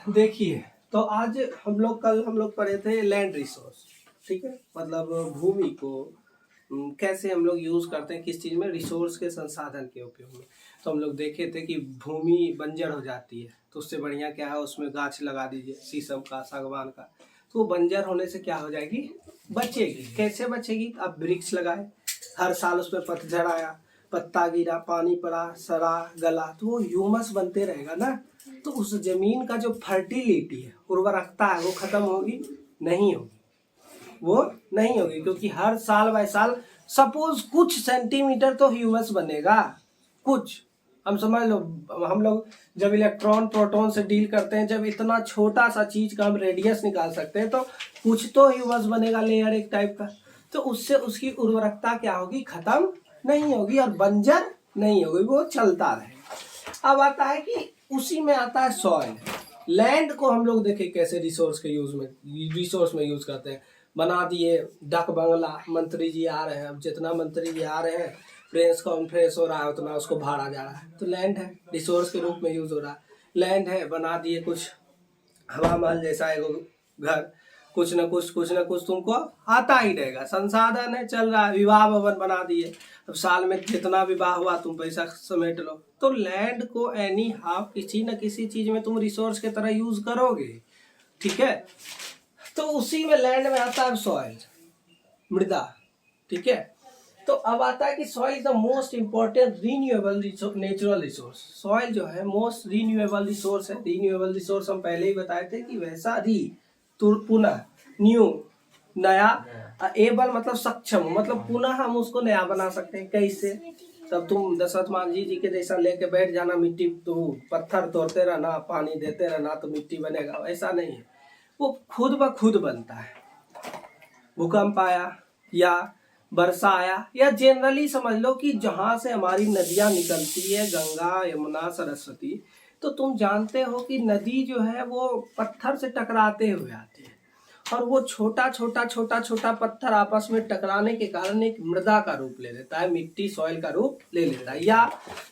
देखिए, तो आज कल हम लोग पढ़े थे लैंड रिसोर्स। ठीक है, मतलब भूमि को कैसे हम लोग यूज करते हैं, किस चीज में, रिसोर्स के संसाधन के उपयोग में। तो हम लोग देखे थे कि भूमि बंजर हो जाती है, तो उससे बढ़िया क्या है, उसमें गाछ लगा दीजिए, शीशम का, सागवान का, तो वो बंजर होने से क्या हो जाएगी, बचेगी। कैसे बचेगी? आप वृक्ष लगाए, हर साल उसमें पतझड़ आया, पत्ता गिरा, पानी पड़ा, सड़ा, गला, तो वो ह्यूमस बनते रहेगा ना। तो उस जमीन का जो फर्टिलिटी है, उर्वरकता है, वो खत्म होगी? नहीं होगी, वो नहीं होगी, क्योंकि हर साल बाय साल सपोज कुछ सेंटीमीटर तो ह्यूमस बनेगा, कुछ। हम समझ लो, हम लोग जब इलेक्ट्रॉन प्रोटॉन से डील करते हैं, जब इतना छोटा सा चीज का हम रेडियस निकाल सकते हैं, तो कुछ तो ह्यूमस बनेगा, लेयर एक टाइप का। तो उससे उसकी उर्वरकता क्या होगी, खत्म नहीं होगी, और बंजर नहीं होगी, वो चलता रहेगा। अब आता है कि उसी में आता है सॉइल। लैंड को हम लोग देखे कैसे रिसोर्स में यूज करते हैं। बना दिए डक बंगला, मंत्री जी आ रहे हैं, अब जितना मंत्री जी आ रहे हैं, प्रेस कॉन्फ्रेंस हो रहा है, उतना उसको भाड़ा जा रहा है, तो लैंड है, रिसोर्स के रूप में यूज हो रहा है। लैंड है, बना दिए कुछ हवा महल जैसा एगो घर, कुछ न कुछ तुमको आता ही रहेगा, संसाधन है, चल रहा है। विवाह भवन बना दिए, अब साल में जितना विवाह हुआ तुम पैसा समेट लो। तो लैंड को एनी हाउ किसी न किसी चीज में तुम रिसोर्स के तरह यूज करोगे, ठीक है। तो उसी में लैंड में आता है सॉइल, मृदा, ठीक है। तो अब आता है कि soil is the most important renewable natural resource. Soil जो है मोस्ट रीन्यूएबल रिसोर्स है। रीन्यूएबल रिसोर्स हम पहले ही बताए थे कि वैसा पुनः, न्यू, नया, एबल मतलब सक्षम, मतलब पुनः हम उसको नया बना सकते हैं। कैसे? तब तुम दशरथ मान जी के जैसा लेके बैठ जाना, मिट्टी तो पत्थर तोड़ते रहना, पानी देते रहना तो मिट्टी बनेगा, ऐसा नहीं है। वो खुद ब खुद बनता है। भूकंप आया या वर्षा आया, या जनरली समझ लो कि जहां से हमारी नदियां निकलती है, गंगा, यमुना, सरस्वती, तो तुम जानते हो कि नदी जो है वो पत्थर से टकराते हुए आती है, और वो छोटा छोटा छोटा छोटा पत्थर आपस में टकराने के कारण एक मृदा का रूप ले लेता है, मिट्टी, सॉइल का रूप ले लेता है। या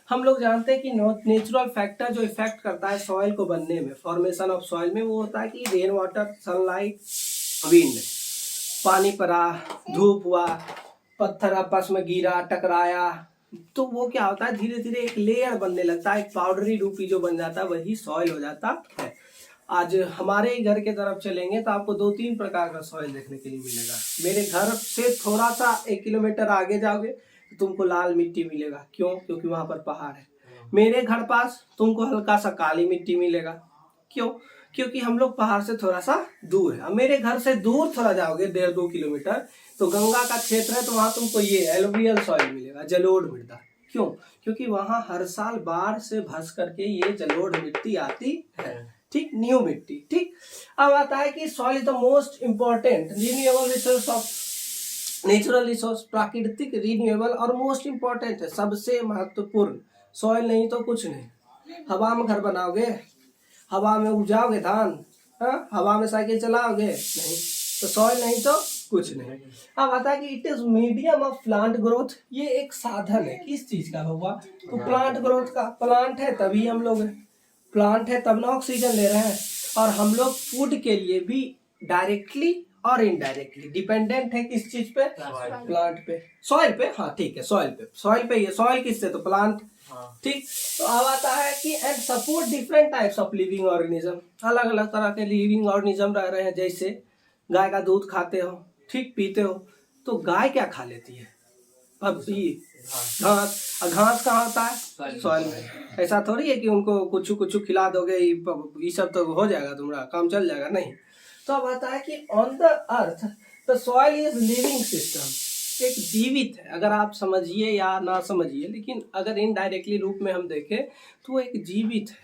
हम लोग जानते हैं कि नेचुरल फैक्टर जो इफेक्ट करता है सॉइल को बनने में, फॉर्मेशन ऑफ सॉइल में, वो होता है कि रेन वाटर, सनलाइट, विंड, पानी पड़ा, धूप हुआ, पत्थर आपस में गिरा, टकराया, तो वो क्या होता है, धीरे धीरे एक लेयर बनने लगता है, एक पाउडरी रूपी जो बन जाता है वही सॉइल हो जाता है। आज हमारे घर के तरफ चलेंगे तो आपको 2-3 प्रकार का सॉइल देखने के लिए मिलेगा। मेरे घर से थोड़ा सा 1 किलोमीटर आगे जाओगे तो तुमको लाल मिट्टी मिलेगा। क्यों? क्योंकि वहां पर पहाड़ है। मेरे घर पास तुमको हल्का सा काली मिट्टी मिलेगा। क्यों? क्योंकि हम लोग पहाड़ से थोड़ा सा दूर है। अब मेरे घर से दूर थोड़ा जाओगे 1.5-2 किलोमीटर, तो गंगा का क्षेत्र है, तो वहां तुमको ये एलुवियल सॉइल मिलेगा, जलोढ़ मृदा। क्यों? क्योंकि वहां हर साल बाढ़ से भस करके ये जलोढ़ मिट्टी आती है, ठीक, न्यू मिट्टी, ठीक। अब आता है कि soil is the most important renewable resource of natural resource, प्राकृतिक, रिन्यूएबल और मोस्ट इंपॉर्टेंट है, सबसे महत्वपूर्ण। सॉइल नहीं तो कुछ नहीं। हवा में घर बनाओगे, हवा में उपजाओगे धान, हवा में साइकिल चलाओगे नहीं, तो सॉइल नहीं तो कुछ नहीं। अब आता है कि it is medium of plant growth, ये एक साधन है किस चीज का हुआ, तो प्लांट ग्रोथ का। प्लांट है तभी हम लोग हैं, प्लांट है तब ना ऑक्सीजन ले रहे हैं, और हम लोग फूड के लिए भी डायरेक्टली और इनडायरेक्टली डिपेंडेंट है किस चीज पे, प्लांट पे, सॉइल पे, हाँ ठीक है, सॉइल पे ये सॉइल किससे, तो प्लांट, ठीक। तो अब आता है कि and support different types of living organism, अलग अलग तरह के लिविंग ऑर्गेनिज्म रह रहे हैं। जैसे गाय का दूध खाते हो, ठीक, पीते हो, तो गाय क्या खा लेती है, अब ये घास, घास कहाँ होता है, सॉइल में। ऐसा थोड़ी है कि उनको कुछ कुछ खिला दोगे ये सब तो हो जाएगा, तुम्हारा काम चल जाएगा, नहीं। तो अब आता है कि on the earth the soil is living system, एक जीवित है। अगर आप समझिए या ना समझिए, लेकिन अगर इनडायरेक्टली रूप में हम देखें तो वो एक जीवित है,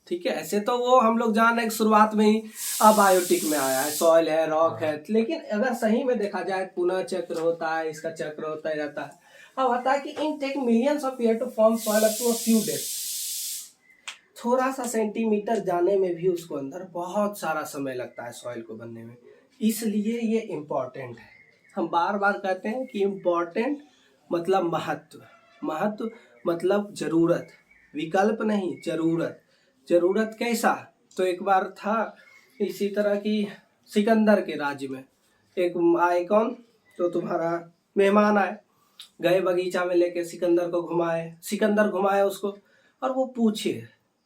ठीक है। ऐसे तो वो हम लोग जान रहे हैं शुरुआत में ही अबायोटिक में आया है, सॉइल है, रॉक है, लेकिन अगर सही में देखा जाए पुनः चक्र होता है, इसका चक्र होता ही रहता है। अब आता है कि in take millions of year to form soil up to a few days, थोड़ा सा सेंटीमीटर जाने में भी उसको अंदर बहुत सारा समय लगता है सॉइल को बनने में, इसलिए ये इम्पोर्टेंट है। हम बार बार कहते हैं कि इम्पोर्टेंट मतलब महत्व, महत्व मतलब जरूरत, विकल्प नहीं, जरूरत। जरूरत कैसा, तो एक बार था इसी तरह की सिकंदर के राज्य में एक आए कौन, तो तुम्हारा मेहमान आए, गए बगीचा में लेके सिकंदर को घुमाए, सिकंदर घुमाए उसको, और वो पूछे,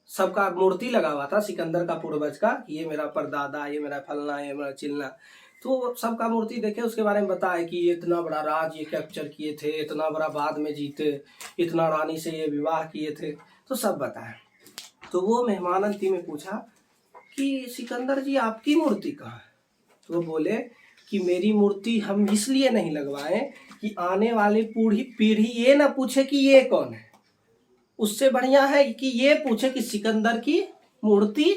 सबका मूर्ति लगा हुआ था सिकंदर का पूर्वज का, ये मेरा परदादा, ये मेरा फलना, ये मेरा चिलना, तो सबका मूर्ति देखे, उसके बारे में बताए कि ये इतना बड़ा राज ये कैप्चर किए थे, इतना बड़ा बाद में जीते, इतना रानी से ये विवाह किए थे, तो सब बताए। तो वो मेहमान अंतिम में पूछा कि सिकंदर जी आपकी मूर्ति कहाँ है? तो वो बोले कि मेरी मूर्ति हम इसलिए नहीं लगवाए कि आने वाली पीढ़ी ये ना पूछे कि ये कौन है, उससे बढ़िया है कि ये पूछे कि सिकंदर की मूर्ति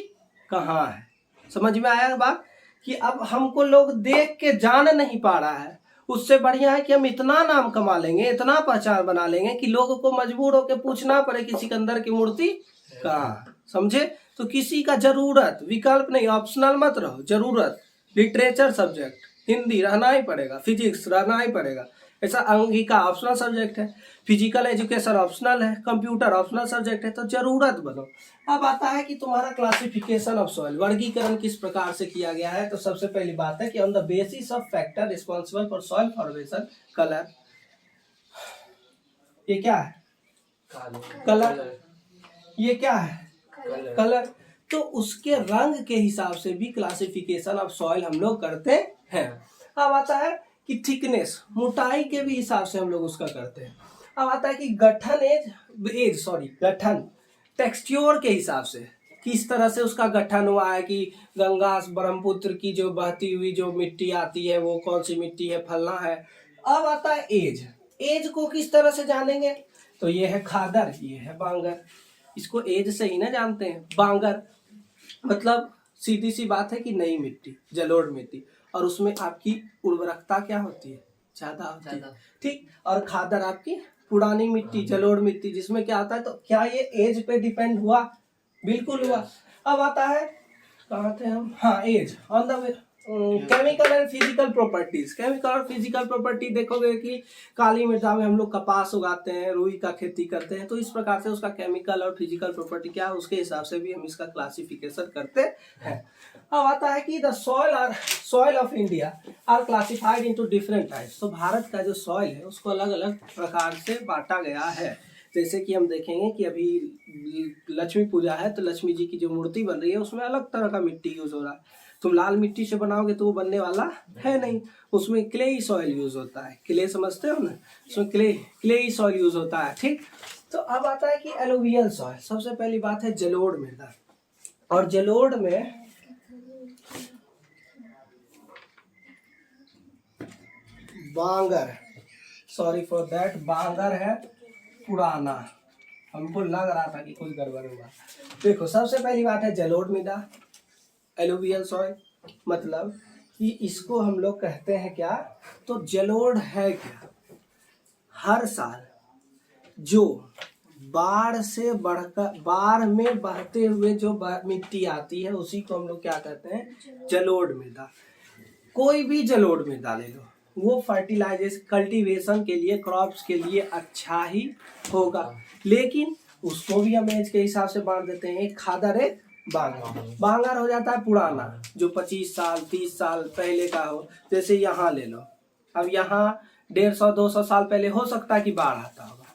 कहाँ है। समझ में आया बात? कि अब हमको लोग देख के जान नहीं पा रहा है, उससे बढ़िया है कि हम इतना नाम कमा लेंगे, इतना पहचान बना लेंगे कि लोगों को मजबूर होकर पूछना पड़े कि सिकंदर की मूर्ति कहाँ। समझे? तो किसी का जरूरत, विकल्प नहीं, ऑप्शनल मत रहो, जरूरत। लिटरेचर सब्जेक्ट हिंदी रहना ही पड़ेगा, फिजिक्स रहना ही पड़ेगा, ऐसा अंगिका ऑप्शनल सब्जेक्ट है, फिजिकल एजुकेशन ऑप्शनल है, कंप्यूटर ऑप्शनल सब्जेक्ट है, तो जरूरत बनो। अब आता है कि तुम्हारा क्लासिफिकेशन ऑफ सॉइल, वर्गीकरण किस प्रकार से किया गया है। तो सबसे पहली बात है कि on the basis of factor responsible for soil formation, colour, ये क्या है? कलर। ये क्या है? कलर। तो उसके रंग के हिसाब से भी क्लासिफिकेशन ऑफ सॉइल हम लोग करते हैं। अब आता है कि थिकनेस, मोटाई के भी हिसाब से हम लोग उसका करते हैं। अब आता है कि गठन टेक्सच्योर के हिसाब से किस तरह से उसका गठन हुआ है, कि गंगा ब्रह्मपुत्र की जो बहती हुई जो मिट्टी आती है वो कौन सी मिट्टी है, फलना है। अब आता है एज, एज को किस तरह से जानेंगे? तो ये है खादर, ये है बांगर, इसको एज से ही ना जानते हैं। बांगर मतलब सीधी सी बात है कि नई मिट्टी, जलोढ़ मिट्टी, और उसमें आपकी उर्वरकता क्या होती है? ज्यादा होती है, ठीक। और खादर आपकी पुरानी मिट्टी, जलोढ़ मिट्टी, जिसमें क्या आता है। तो क्या ये एज पे डिपेंड हुआ? बिल्कुल हुआ। अब आता है, कहाँ थे हम? हाँ, as on the chemical and physical properties. Chemical और फिजिकल प्रॉपर्टी देखोगे कि काली मृदा में हम लोग कपास उगाते हैं, रुई का खेती करते हैं, तो इस प्रकार से उसका केमिकल और फिजिकल प्रॉपर्टी क्या है, उसके हिसाब से भी हम इसका क्लासिफिकेशन करते हैं। अब आता है कि the soil of India are classified into different types. तो भारत का जो सॉइल है उसको अलग अलग प्रकार से बांटा गया है। जैसे कि हम देखेंगे कि अभी लक्ष्मी पूजा है, तो लक्ष्मी जी की जो मूर्ति बन रही है उसमें अलग तरह का मिट्टी यूज हो रहा है। तुम लाल मिट्टी से बनाओगे तो वो बनने वाला है नहीं, उसमें क्लेई सॉइल यूज होता है। क्ले समझते हो ना, उसमें क्लेई सॉइल यूज होता है, ठीक। तो अब आता है कि एलुवियल सॉइल। सबसे पहली बात है जलोढ़ मृदा, और जलोढ़ में बांगर, सॉरी फॉर दैट, बांगर है पुराना। हमको लग रहा था कि कुछ गड़बड़ हुआ। देखो, सबसे पहली बात है जलोढ़ मृदा, एलुवियल सॉइल, मतलब कि इसको हम लोग कहते हैं क्या? तो जलोढ़ है क्या? हर साल जो बाढ़ से बढ़कर, बाढ़ में बहते हुए जो मिट्टी आती है उसी को हम लोग क्या कहते हैं? जलोढ़ मृदा। कोई भी जलोढ़ मृदा ले लो, वो फर्टिलाइजेशन, कल्टीवेशन के लिए, क्रॉप्स के लिए अच्छा ही होगा, लेकिन उसको भी हम एज के हिसाब से बांट देते हैं। एक खादर है, बांगर। बांगर हो जाता है पुराना, जो 25 साल 30 साल पहले का हो। जैसे यहाँ ले लो, अब यहाँ 150-200 साल पहले हो सकता है कि बाढ़ आता होगा,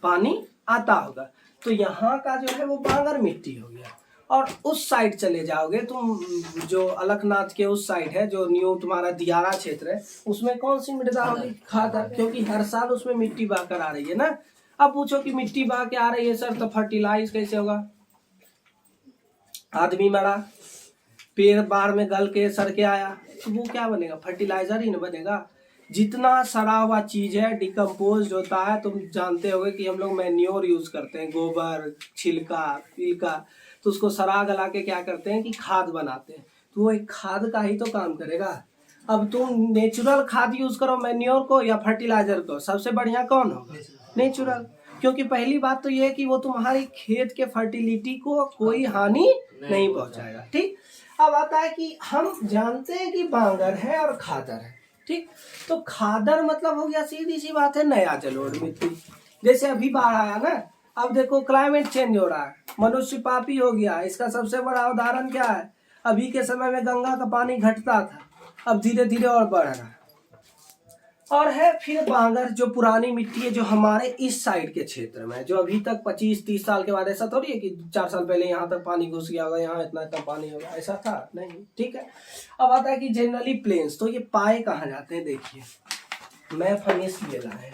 पानी आता होगा, तो यहाँ का जो है वो बांगर मिट्टी हो गया। और उस साइड चले जाओगे तुम, जो अलकनाथ के उस साइड है, जो न्यू तुम्हारा दियारा क्षेत्र है, उसमें कौन सी मृदा होगी? खादर, क्योंकि हर साल उसमें मिट्टी बहकर आ रही है ना। अब पूछो कि मिट्टी बह के आ रही है सर, तो फर्टिलाइज कैसे होगा? आदमी मरा, पेड़ बाढ़ में गल के सड़ के आया, तो वो क्या बनेगा? फर्टिलाइजर ही ना बनेगा। जितना सड़ा हुआ चीज है, डिकम्पोज होता है। तुम जानते होगे कि हम लोग मैन्योर यूज करते हैं, गोबर, छिलका, पिलका, तो उसको सड़ा गला के क्या करते हैं कि खाद बनाते हैं, तो वो एक खाद का ही तो काम करेगा। अब तुम नेचुरल खाद यूज करो, मैन्योर को या फर्टिलाइजर को, सबसे बढ़िया कौन होगा? नेचुरल, क्योंकि पहली बात तो ये है कि वो तुम्हारी खेत के फर्टिलिटी को कोई हानि नहीं पहुंचाएगा, ठीक। अब आता है कि हम जानते हैं कि बांगर है और खादर है, ठीक। तो खादर मतलब हो गया, सीधी सी बात है, नया जलोढ़ मिट्टी। जैसे अभी बाढ़ आया ना, अब देखो क्लाइमेट चेंज हो रहा है, मनुष्य पापी हो गया। इसका सबसे बड़ा उदाहरण क्या है? अभी के समय में गंगा का पानी घटता था, अब धीरे धीरे और बढ़ रहा है। और है फिर बांगर, जो पुरानी मिट्टी है, जो हमारे इस साइड के क्षेत्र में, जो अभी तक 25-30 साल के बाद, ऐसा थोड़ी है कि 4 साल पहले यहाँ तक पानी घुस गया होगा, यहाँ इतना इतना पानी होगा, ऐसा था नहीं। ठीक है, अब आता है कि जनरली प्लेन्स, तो ये पाए कहाँ जाते हैं? देखिए मैप हम इसलिए लाए,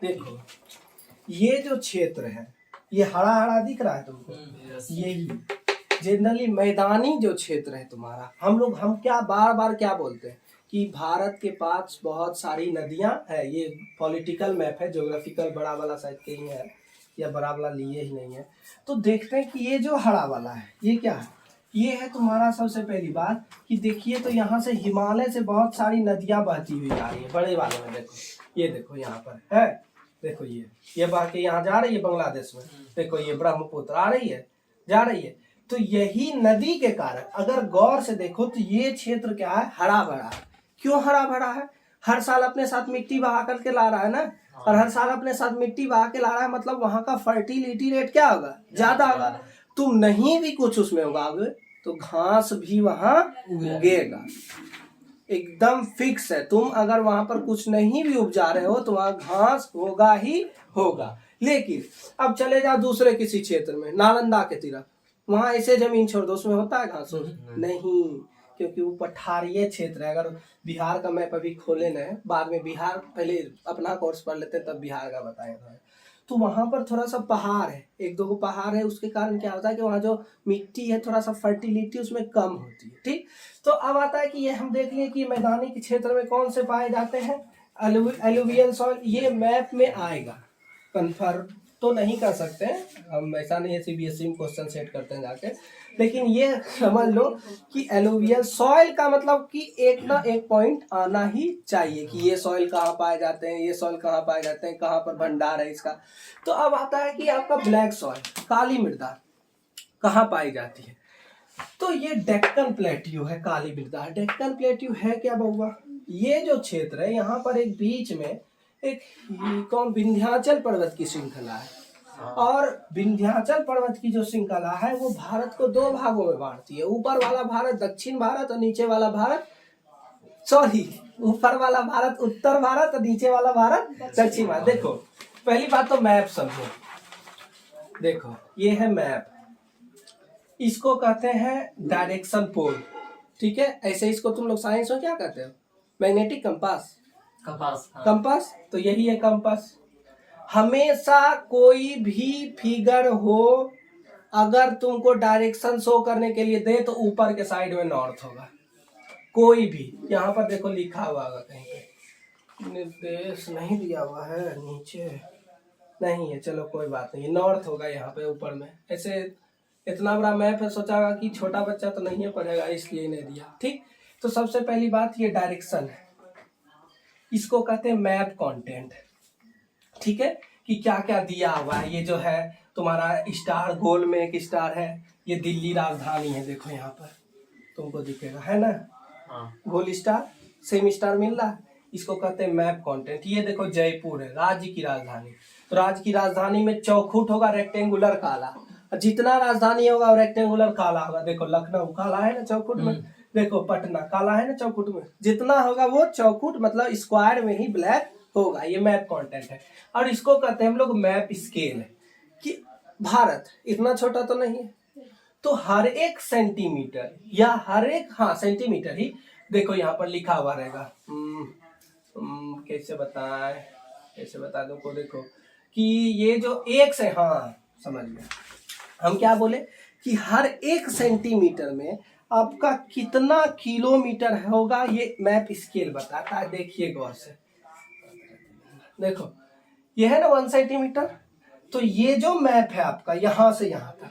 देखो ये जो क्षेत्र है, ये हरा हरा दिख रहा है तुमको, यही जनरली मैदानी जो क्षेत्र है तुम्हारा। हम क्या बार बार क्या बोलते हैं कि भारत के पास बहुत सारी नदियां है। ये पॉलिटिकल मैप है, ज्योग्राफिकल बड़ा वाला शायद कहीं है, या बड़ा वाला लिए ही नहीं है। तो देखते हैं कि ये जो हरा वाला है ये क्या है? ये है तुम्हारा सबसे पहली बात कि देखिए, तो यहाँ से हिमालय से बहुत सारी नदियां बहती हुई जा रही है बड़े वाले में। देखो ये देखो यहाँ पर है, देखो ये बह के यहाँ जा रही है बांग्लादेश में। देखो ये ब्रह्मपुत्र आ रही है, जा रही है। तो यही नदी के कारण अगर गौर से देखो तो ये क्षेत्र क्या है? हरा भरा है। क्यों हरा भरा है? हर साल अपने साथ मिट्टी बहा करके ला रहा है ना, और हर साल अपने साथ मिट्टी बहा के ला रहा है, मतलब वहां का फर्टिलिटी रेट क्या होगा? ज्यादा होगा। तुम नहीं भी कुछ उसमें उगाओगे तो घास भी वहां उगेगा, एकदम फिक्स है। तुम अगर वहां पर कुछ नहीं भी उपजा रहे हो तो वहां घास होगा ही होगा। लेकिन अब चले जाओ दूसरे किसी क्षेत्र में, नालंदा के तरफ, वहां ऐसे जमीन छोड़ दो, उसमें होता है घास? नहीं, क्योंकि वो पठारीय क्षेत्र है। अगर बिहार का मैप अभी खोले न, बाद में बिहार, पहले अपना कोर्स पढ़ लेते हैं तब बिहार का बताएंगे। तो वहां पर थोड़ा सा पहाड़ है, 1-2 पहाड़ है, उसके कारण क्या होता है कि वहाँ जो मिट्टी है थोड़ा सा फर्टिलिटी उसमें कम होती है। ठीक, तो अब आता है कि ये हम देख लिए कि मैदानी के क्षेत्र में कौन से पाए जाते हैं? Alluvial soil. ये मैप में आएगा, कन्फर्म तो नहीं कर सकते हैं हम, ऐसा नहीं है सीबीएसई में क्वेश्चन सेट करते हैं जाके, लेकिन ये समझ लो कि एलुवियल सॉइल का मतलब कि एक ना एक पॉइंट आना ही चाहिए कि ये सॉइल कहाँ पाए जाते हैं, ये सॉइल कहाँ पाए जाते हैं, कहाँ पर भंडार है इसका। तो अब आता है कि आपका ब्लैक सॉइल, काली मृदा कहाँ पाई जाती है? तो ये डेक्कन प्लेट्यू है, काली मृदा। डेक्कन प्लेट्यू है क्या बउआ? ये जो क्षेत्र है यहाँ पर एक बीच में एक कौन विंध्याचल पर्वत की श्रृंखला है, और विंध्याचल पर्वत की जो श्रृंखला है वो भारत को 2 भागों में बांटती है। ऊपर वाला भारत दक्षिण भारत और नीचे वाला भारत, सॉरी, ऊपर वाला भारत उत्तर भारत और नीचे वाला भारत दक्षिण भारत। देखो पहली बात तो मैप समझो, देखो ये है मैप, इसको कहते हैं डायरेक्शन पोल। ठीक है, ऐसे इसको तुम लोग साइंस में क्या कहते हो? Magnetic compass. कंपास, तो यही है कंपास। हमेशा कोई भी फिगर हो, अगर तुमको डायरेक्शन शो करने के लिए दे तो ऊपर के साइड में नॉर्थ होगा। कोई भी, यहाँ पर देखो लिखा हुआ होगा कहीं पे, निर्देश नहीं दिया हुआ है, नीचे नहीं है, चलो कोई बात नहीं, नॉर्थ होगा यहाँ पे ऊपर में। ऐसे इतना बड़ा मैप है, सोचा होगा कि छोटा बच्चा तो नहीं है पढ़ेगा इसलिए नहीं दिया। ठीक, तो सबसे पहली बात ये डायरेक्शन है, इसको कहते हैं मैप कंटेंट। ठीक है, कि क्या क्या दिया हुआ है। ये जो है तुम्हारा स्टार, गोल में एक स्टार है, ये दिल्ली राजधानी है, देखो यहाँ पर तुमको दिखेगा, है ना? गोल स्टार, सेम स्टार मिल रहा है, इसको कहते हैं मैप कंटेंट। ये देखो जयपुर है, राज्य की राजधानी, तो राज्य की राजधानी में चौखुट होगा रेक्टेंगुलर काला, जितना राजधानी होगा वो रेक्टेंगुलर काला होगा। देखो लखनऊ काला है ना चौखुट में, देखो पटना काला है ना चौखुट में, जितना होगा वो चौखुट मतलब स्क्वायर में ही ब्लैक होगा। ये मैप कंटेंट है, और इसको कहते हैं हम लोग मैप स्केल है, कि भारत इतना छोटा तो नहीं है, तो हर एक सेंटीमीटर या हर एक, हाँ सेंटीमीटर ही, देखो यहाँ पर लिखा हुआ रहेगा। कैसे बताएं, कैसे बता दो को, देखो कि ये जो एक से, हाँ समझ गया, हम क्या बोले कि हर एक सेंटीमीटर में आपका कितना किलोमीटर होगा, ये मैप स्केल बताता है। देखिए गौर से, देखो ये है ना 1 सेंटीमीटर, तो ये जो मैप है आपका यहाँ से यहाँ तक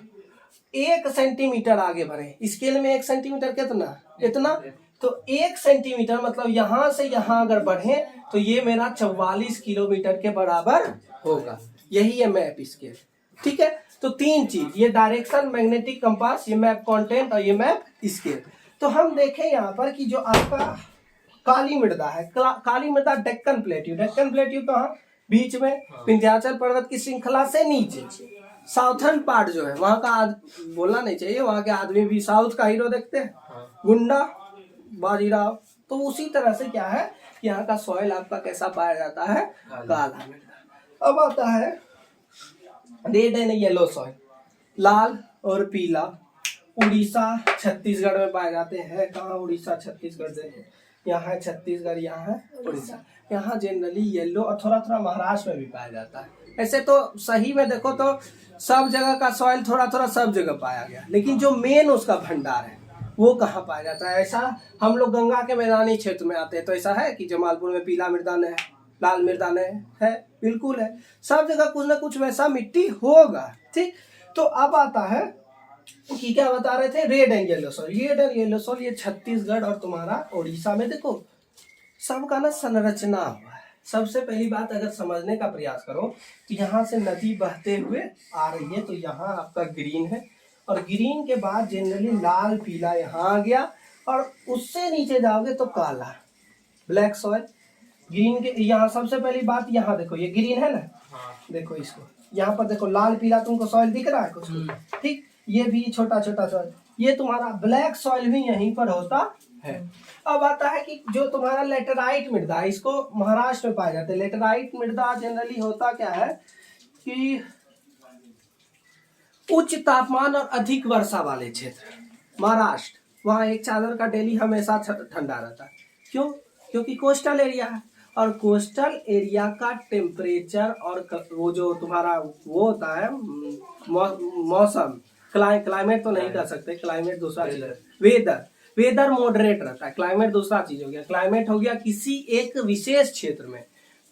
1 सेंटीमीटर आगे बढ़े, स्केल में 1 सेंटीमीटर कितना, इतना, तो 1 सेंटीमीटर मतलब यहाँ से यहाँ अगर बढ़े तो ये मेरा 44 किलोमीटर के बराबर होगा। यही है मैप स्केल। ठीक है, तो 3 चीज, ये डायरेक्शन, मैग्नेटिक कंपास, ये मैप कंटेंट और ये मैप स्केल। तो हम देखें यहाँ पर कि जो आपका काली मृदा है। काली मृदा डेक्कन प्लेट्यू। डेक्कन प्लेट्यू कहाँ? बीच में विंध्याचल पर्वत की श्रृंखला से नीचे साउथर्न पार्ट जो है वहां का बोलना नहीं चाहिए, वहां के आदमी भी साउथ का हीरो देखते हैं, गुंडा बाजीराव। तो उसी तरह से क्या है, यहाँ का सॉइल आपका कैसा पाया जाता है? काला मृदा। अब आता है रेड एंड येलो सॉइल, लाल और पीला। उड़ीसा छत्तीसगढ़ में पाए जाते हैं। कहाँ? उड़ीसा छत्तीसगढ़। देखो यहाँ है छत्तीसगढ़, यहाँ है उड़ीसा। यहाँ जनरली येलो और थोड़ा थोड़ा महाराष्ट्र में भी पाया जाता है। ऐसे तो सही में देखो तो सब जगह का सॉइल थोड़ा थोड़ा सब जगह पाया गया, लेकिन जो मेन उसका भंडार है वो कहाँ पाया जाता है? ऐसा हम लोग गंगा के मैदानी क्षेत्र में आते हैं, तो ऐसा है कि जमालपुर में पीला मृदान है, लाल मृदान है? बिल्कुल है। सब जगह कुछ ना कुछ वैसा मिट्टी होगा। ठीक, तो अब आता है कि क्या बता रहे थे? Red and yellow soil. Red and yellow soil ये छत्तीसगढ़ और तुम्हारा उड़ीसा में देखो सबका ना संरचना हुआ है। सबसे पहली बात अगर समझने का प्रयास करो तो यहाँ से नदी बहते हुए आ रही है, तो यहाँ आपका ग्रीन है, और ग्रीन के बाद जनरली लाल पीला यहाँ आ गया, और उससे नीचे जाओगे तो काला ब्लैक सॉइल। ग्रीन के यहाँ सबसे पहली बात यहाँ देखो, ये ग्रीन है ना, देखो इसको यहाँ पर देखो लाल पीला तुमको सॉइल दिख रहा है कुछ? ठीक, ये भी छोटा छोटा सॉइल, ये तुम्हारा ब्लैक सॉइल भी यहीं पर होता है। अब आता है कि जो तुम्हारा लेटराइट मृदा है, इसको महाराष्ट्र में पाया जाता है। लेटराइट मृदा जनरली होता क्या है कि उच्च तापमान और अधिक वर्षा वाले क्षेत्र, महाराष्ट्र, वहाँ एक चादर का डेली हमेशा ठंडा रहता है। क्यों? क्योंकि कोस्टल एरिया है, और कोस्टल एरिया का टेम्परेचर और वो जो तुम्हारा वो होता है मौसम, क्लाइमेट तो नहीं कर सकते, क्लाइमेट दूसरा चीज है। वेदर मॉडरेट रहता है, क्लाइमेट दूसरा चीज हो गया। क्लाइमेट हो गया किसी एक विशेष क्षेत्र में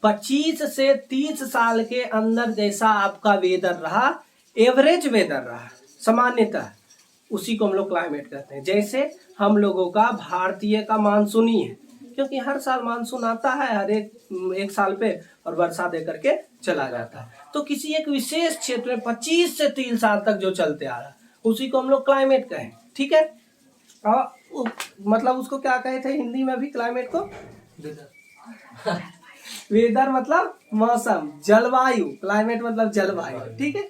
25 से 30 साल के अंदर जैसा आपका वेदर रहा, एवरेज वेदर रहा सामान्यतः, उसी को हम लोग क्लाइमेट कहते हैं। जैसे हम लोगों का भारतीय का मानसूनी है, क्योंकि हर साल मानसून आता है हर एक साल पे और वर्षा दे करके चला जाता है। तो किसी एक विशेष क्षेत्र में 25 से 30 साल तक जो चलते आ रहा उसी को हम लोग क्लाइमेट कहें। ठीक है, और मतलब उसको क्या कहे थे हिंदी में भी क्लाइमेट को? वेदर मतलब मौसम, जलवायु, क्लाइमेट मतलब जलवायु। ठीक है,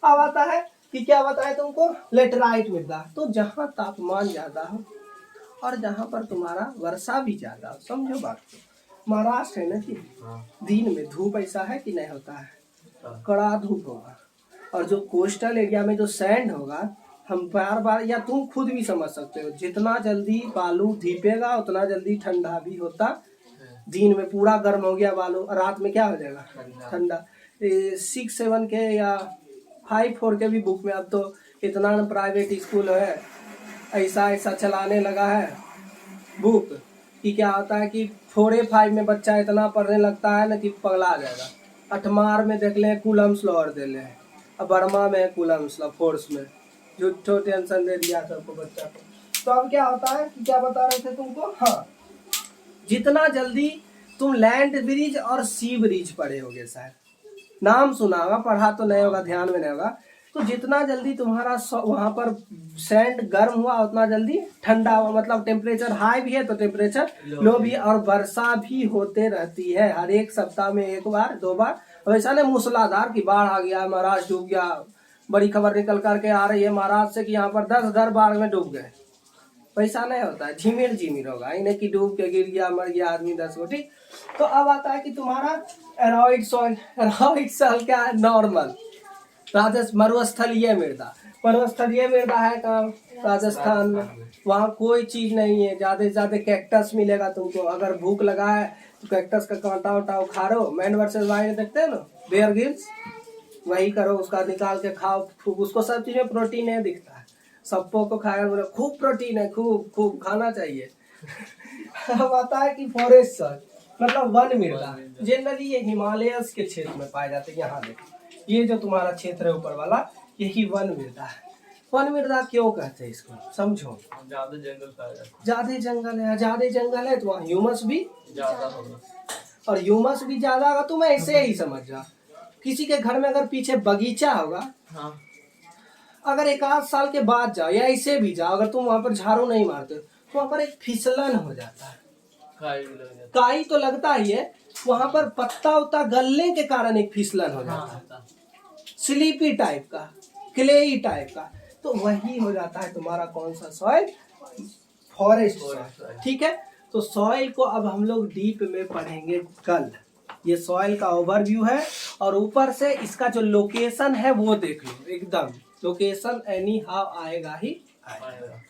अब आता है कि क्या बताए तुमको? लेटराइट मृदा। तो जहाँ तापमान ज्यादा हो और जहाँ पर तुम्हारा वर्षा भी ज्यादा हो, समझो बात को। महाराष्ट्र है ना कि दिन में धूप ऐसा है कि नहीं होता है, कड़ा धूप होगा, और जो कोस्टल एरिया में जो सैंड होगा, हम बार बार, या तुम खुद भी समझ सकते हो, जितना जल्दी बालू धीपेगा उतना जल्दी ठंडा भी होता। दिन में पूरा गर्म हो गया बालू, रात में क्या हो जाएगा? ठंडा। 6-7 के या 5-4 के भी बुक में अब तो इतना प्राइवेट स्कूल है ऐसा चलाने लगा है बुक कि क्या होता है कि 4-5 में बच्चा इतना पढ़ने लगता है ना कि पगला जाएगा। 8 में देख ले कूलम्स लॉ दे ले, अब बर्मा में कूलम्स लॉ, फोर्स में झूठो टेंशन दे दिया सबको बच्चा को। तो अब क्या होता है कि क्या बता रहे थे तुमको? हाँ, जितना जल्दी तुम लैंड ब्रिज और सी ब्रिज पढ़े होगे, शायद नाम सुना होगा, पढ़ा तो नहीं होगा, ध्यान में नहीं होगा। तो जितना जल्दी तुम्हारा वहां पर सैंड गर्म हुआ उतना जल्दी ठंडा हुआ, मतलब टेम्परेचर हाई भी है तो टेम्परेचर लो भी, और वर्षा भी होते रहती है हर एक सप्ताह में 1 बार 2 बार। वैसा नहीं मूसलाधार की बाढ़ आ गया, महाराष्ट्र डूब गया, बड़ी खबर निकल करके आ रही है महाराष्ट्र से कि यहाँ पर 10 घर बाढ़ में डूब गए, वैसा नहीं होता है, झिमिर झिमिर होगा, इन्हें कि डूब के गिर गया मर गया आदमी 10 को। ठीक, तो अब आता है कि तुम्हारा एरोइड सॉइल। एरोइड सॉइल क्या है? नॉर्मल मरुस्थलीय मृदा। मरुस्थलीय मृदा है कहाँ? राजस्थान में। वहाँ कोई चीज नहीं है, ज्यादा से ज्यादा कैक्टस मिलेगा तुमको। अगर भूख लगा है तो कैक्टस का कांटा उठा उखाड़ो, मैन वर्सेस वाइल्ड देखते हैं ना, बेयर ग्रिल्स, वही करो, उसका निकाल के खाओ। उसको सब चीज में प्रोटीन है दिखता है, सबको को खाया बोले खूब प्रोटीन है, खूब खूब खाना चाहिए। अब आता है कि फॉरेस्ट सॉइल मतलब वन मृदा। जनरली ये हिमालयस के क्षेत्र में पाए जाते हैं। यहाँ देखो ये जो तुम्हारा क्षेत्र है ऊपर वाला, यही वन मृदा है। वन मृदा क्यों कहते हैं इसको समझो? ज्यादा जंगल पाया जाता है, ज्यादा जंगल है तो वहाँ ह्यूमस भी ज्यादा होगा, और ह्यूमस भी ज्यादा होगा। तुम ऐसे ही समझ जाओ, किसी के घर में अगर पीछे बगीचा होगा, हाँ, अगर 1-8 साल के बाद जाओ या ऐसे भी जाओ, अगर तुम वहां पर झाड़ू नहीं मारते तो वहां पर एक फिसलन हो जाता है। काई तो लगता ही है, वहां पर पत्ता उत्ता गलने के कारण एक फिसलन हो जाता है, स्लीपी टाइप का, क्लेई टाइप का। तो वही हो जाता है तुम्हारा कौन सा सॉइल, फॉरेस्ट सॉइल। ठीक है, तो सॉइल को अब हम लोग डीप में पढ़ेंगे कल। ये सॉइल का ओवरव्यू है, और ऊपर से इसका जो लोकेशन है वो देख लो, एकदम लोकेशन एनी हाउ आएगा ही आएगा।